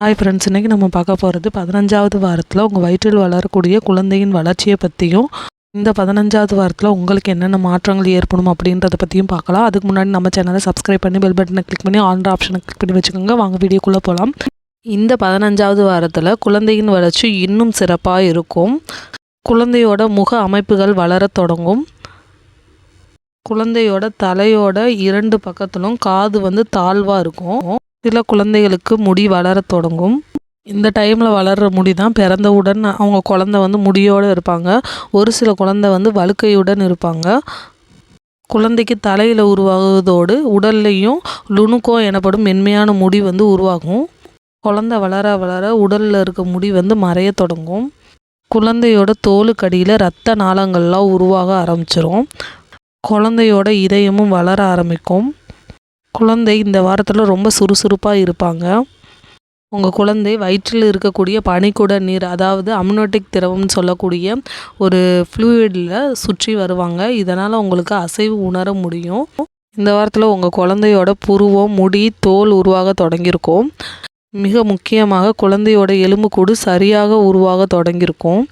Hi friends, இன்றைக்கி நம்ம பார்க்க போகிறது 15வது வாரத்தில் உங்கள் வயிற்றில் வளரக்கூடிய குழந்தையின் வளர்ச்சியை பற்றியும் இந்த 15வது வாரத்தில் உங்களுக்கு என்னென்ன மாற்றங்கள் ஏற்படும் அப்படின்றத பற்றியும் பார்க்கலாம். அதுக்கு முன்னாடி நம்ம சேனலை சப்ஸ்கிரைப் பண்ணி பெல் பட்டனை கிளிக் பண்ணி ஆல் ஆப்ஷனை கிளிக் பண்ணி வச்சுக்கோங்க. வாங்க வீடியோக்குள்ளே போகலாம். இந்த 15வது வாரத்தில் குழந்தையின் வளர்ச்சி இன்னும் சிறப்பாக இருக்கும். குழந்தையோட முக அமைப்புகள் வளர தொடங்கும். குழந்தையோட தலையோட 2 பக்கத்திலும் காது தாழ்வாக இருக்கும். சில குழந்தைகளுக்கு முடி வளர தொடங்கும். இந்த டைமில் வளர்கிற முடி தான் பிறந்தவுடன் அவங்க குழந்தை முடியோடு இருப்பாங்க. ஒரு சில குழந்தை வழுக்கையுடன் இருப்பாங்க. குழந்தைக்கு தலையில் உருவாகுவதோடு உடல்லையும் லுணுக்கோ எனப்படும் மென்மையான முடி உருவாகும். குழந்தை வளர வளர உடலில் இருக்க முடி மறைய தொடங்கும். குழந்தையோட தோலுக்கடியில் இரத்த நாளங்கள்லாம் உருவாக ஆரம்பிச்சிரும். குழந்தையோட இதயமும் வளர ஆரம்பிக்கும். குழந்தை இந்த வாரத்தில் ரொம்ப சுறுசுறுப்பாக இருப்பாங்க. உங்கள் குழந்தை வயிற்றில் இருக்கக்கூடிய பனிக்குட நீர், அதாவது அம்னோட்டிக் திரவம்னு சொல்லக்கூடிய ஒரு ஃப்ளூயிடில் சுற்றி வருவாங்க. இதனால் உங்களுக்கு அசைவு உணர முடியும். இந்த வாரத்தில் உங்கள் குழந்தையோட புருவம், முடி, தோல் உருவாக தொடங்கியிருக்கும். மிக முக்கியமாக குழந்தையோட எலும்புக்கூடு சரியாக உருவாக தொடங்கியிருக்கும்.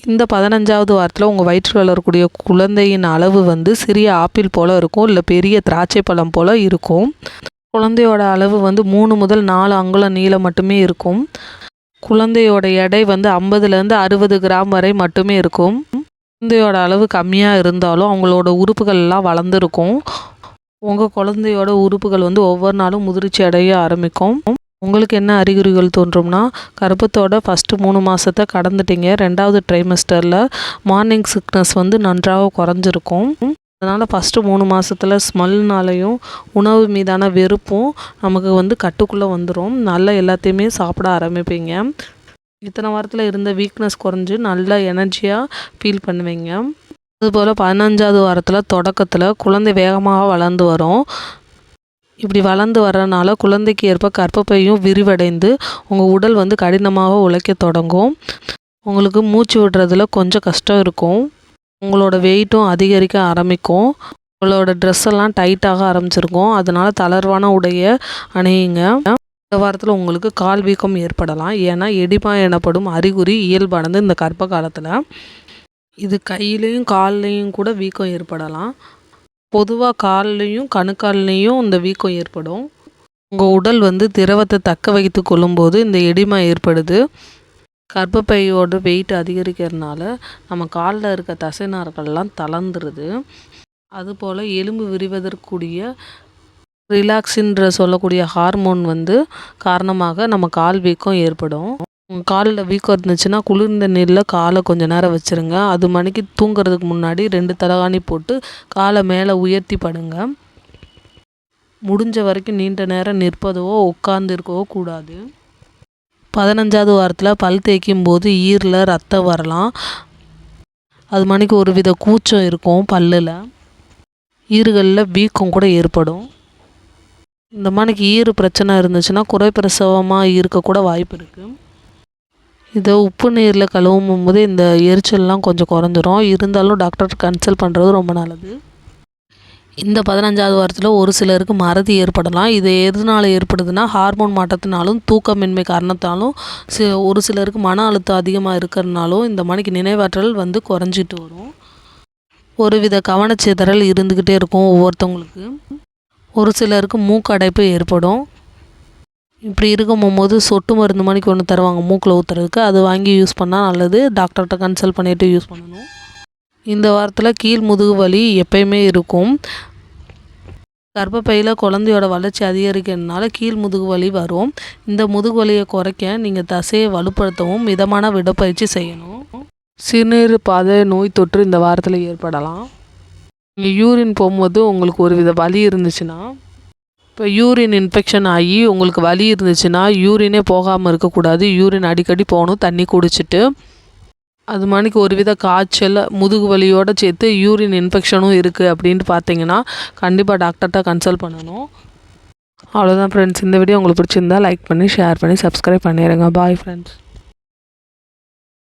இந்த 15வது வாரத்தில் உங்கள் வயிற்றில் வளரக்கூடிய குழந்தையின் அளவு சிறிய ஆப்பிள் போல் இருக்கும், இல்லை பெரிய திராட்சை பழம் போல் இருக்கும். குழந்தையோட அளவு 3 முதல் 4 அங்குலம் நீளம் மட்டுமே இருக்கும். குழந்தையோட எடை 50லேருந்து 60 கிராம் வரை மட்டுமே இருக்கும். குழந்தையோட அளவு கம்மியாக இருந்தாலும் அவங்களோட உறுப்புகள்லாம் வளர்ந்துருக்கும். உங்கள் குழந்தையோட உறுப்புகள் ஒவ்வொரு நாளும் முதிர்ச்சி அடைய ஆரம்பிக்கும். உங்களுக்கு என்ன அறிகுறிகள் தோன்றும்னா, கர்ப்பத்தோட ஃபஸ்ட்டு 3 மாதத்தை கடந்துட்டீங்க. 2வது ட்ரைமஸ்டரில் மார்னிங் சிக்னஸ் நன்றாக குறைஞ்சிருக்கும். அதனால் ஃபஸ்ட்டு 3 மாதத்தில் ஸ்மெல்னாலையும் உணவு மீதான வெறுப்பும் நமக்கு கட்டுக்குள்ளே வந்துடும். நல்லா எல்லாத்தையுமே சாப்பிட ஆரம்பிப்பீங்க. இத்தனை வாரத்தில் இருந்த வீக்னஸ் குறைஞ்சி நல்லா எனர்ஜியாக ஃபீல் பண்ணுவீங்க. அதுபோல் 15வது வாரத்தில் தொடக்கத்தில் குழந்தை வேகமாக வளர்ந்து வரும். இப்படி வளர்ந்து வர்றதுனால குழந்தைக்கு ஏற்ப கர்ப்பப்பையும் விரிவடைந்து உங்கள் உடல் கடினமாக உழைக்க தொடங்கும். உங்களுக்கு மூச்சு விடுறதுல கொஞ்சம் கஷ்டம் இருக்கும். உங்களோட வெயிட்டும் அதிகரிக்க ஆரம்பிக்கும். உங்களோட ட்ரெஸ்ஸெல்லாம் டைட்டாக ஆரம்பிச்சிருக்கும். அதனால் தளர்வான உடைய அணியுங்க. இந்த வாரத்தில் உங்களுக்கு கால் வீக்கம் ஏற்படலாம். ஏன்னா எடிமா எனப்படும் அறிகுறி இயல்பானது இந்த கர்ப்ப காலத்தில். இது கையிலையும் கால்லையும் கூட வீக்கம் ஏற்படலாம். பொதுவாக கால்லையும் கணுக்கால்லையும் இந்த வீக்கம் ஏற்படும். உங்கள் உடல் திரவத்தை தக்க வைத்து கொள்ளும்போது இந்த எடிமா ஏற்படுது. கர்ப்பப்பையோட வெயிட் அதிகரிக்கிறதுனால நம்ம காலில் இருக்க தசைநார்கள்லாம் தளர்ந்துருது. அதுபோல் எலும்பு விரிவதற்குரிய ரிலாக்ஸின்ற சொல்லக்கூடிய ஹார்மோன் காரணமாக நம்ம கால் வீக்கம் ஏற்படும். காலில் வீக்கம் இருந்துச்சுன்னா குளிர்ந்த நீரில் காலை கொஞ்சம் நேரம் வச்சுருங்க. அது மணிக்கு தூங்குறதுக்கு முன்னாடி 2 தலகாணி போட்டு காலை மேலே உயர்த்தி படுங்க. முடிஞ்ச வரைக்கும் நீண்ட நேரம் நிற்பதவோ உட்கார்ந்து இருக்கவோ கூடாது. 15வது வாரத்தில் பல் தேய்க்கும் போது ஈரில் ரத்தம் வரலாம். அது மணிக்கு ஒரு வித கூச்சம் இருக்கும். பல்லில் ஈறுகளில் வீக்கம் கூட ஏற்படும். இந்த மணிக்கு ஈறு பிரச்சனை இருந்துச்சுன்னா குறைப்பிரசவமாக இருக்கக்கூட வாய்ப்பு இருக்குது. இதை உப்பு நீரில் கழுவும் போது இந்த எரிச்சல்லாம் கொஞ்சம் குறைஞ்சிரும். இருந்தாலும் டாக்டர் கன்சல்ட் பண்ணுறது ரொம்ப நல்லது. இந்த 15வது வாரத்தில் ஒரு சிலருக்கு மறதி ஏற்படலாம். இது எதனால் ஏற்படுதுன்னா, ஹார்மோன் மாற்றத்தினாலும் தூக்கமின்மை காரணத்தாலும் ஒரு சிலருக்கு மன அழுத்தம் அதிகமாக இருக்கிறதுனாலும் இந்த மணிக்கு நினைவாற்றல் குறைஞ்சிட்டு வரும். ஒரு வித கவனச்சிதறல் இருந்துக்கிட்டே இருக்கும் ஒவ்வொருத்தவங்களுக்கு. ஒரு சிலருக்கு மூக்கடைப்பு ஏற்படும். இப்படி இருக்கும்போது சொட்டு மருந்து மணிக்கு ஒன்று தருவாங்க மூக்கில் ஊற்றுறதுக்கு. அது வாங்கி யூஸ் பண்ணால் நல்லது. டாக்டர்கிட்ட கன்சல்ட் பண்ணிவிட்டு யூஸ் பண்ணணும். இந்த வாரத்தில் கீழ் முதுகு வலி எப்பயுமே இருக்கும். கர்ப்பப்பையில் குழந்தையோட வளர்ச்சி அதிகரிக்கிறதுனால கீழ் முதுகு வலி வரும். இந்த முதுகு வலியை குறைக்க நீங்கள் தசையை வலுப்படுத்தவும் மிதமான விடப்பயிற்சி செய்யணும். சிறுநீர் பாதை நோய் தொற்று இந்த வாரத்தில் ஏற்படலாம். நீங்கள் யூரின் போகும்போது உங்களுக்கு ஒரு வித வலி இருந்துச்சுன்னா, இப்போ யூரின் இன்ஃபெக்ஷன் ஆகி உங்களுக்கு வலி இருந்துச்சுன்னா யூரினே போகாமல் இருக்கக்கூடாது. யூரின் அடிக்கடி போகணும், தண்ணி குடிச்சிட்டு. அது மணிக்கு ஒரு வித காய்ச்சல், முதுகு வலியோடு சேர்த்து யூரின் இன்ஃபெக்ஷனும் இருக்குது அப்படின்ட்டு பார்த்தீங்கன்னா கண்டிப்பாக டாக்டர்கிட்ட கன்சல்ட் பண்ணணும். அவ்வளோதான் ஃப்ரெண்ட்ஸ். இந்த வீடியோ உங்களுக்கு பிடிச்சிருந்தா லைக் பண்ணி ஷேர் பண்ணி சப்ஸ்கிரைப் பண்ணிடுங்க. Bye friends.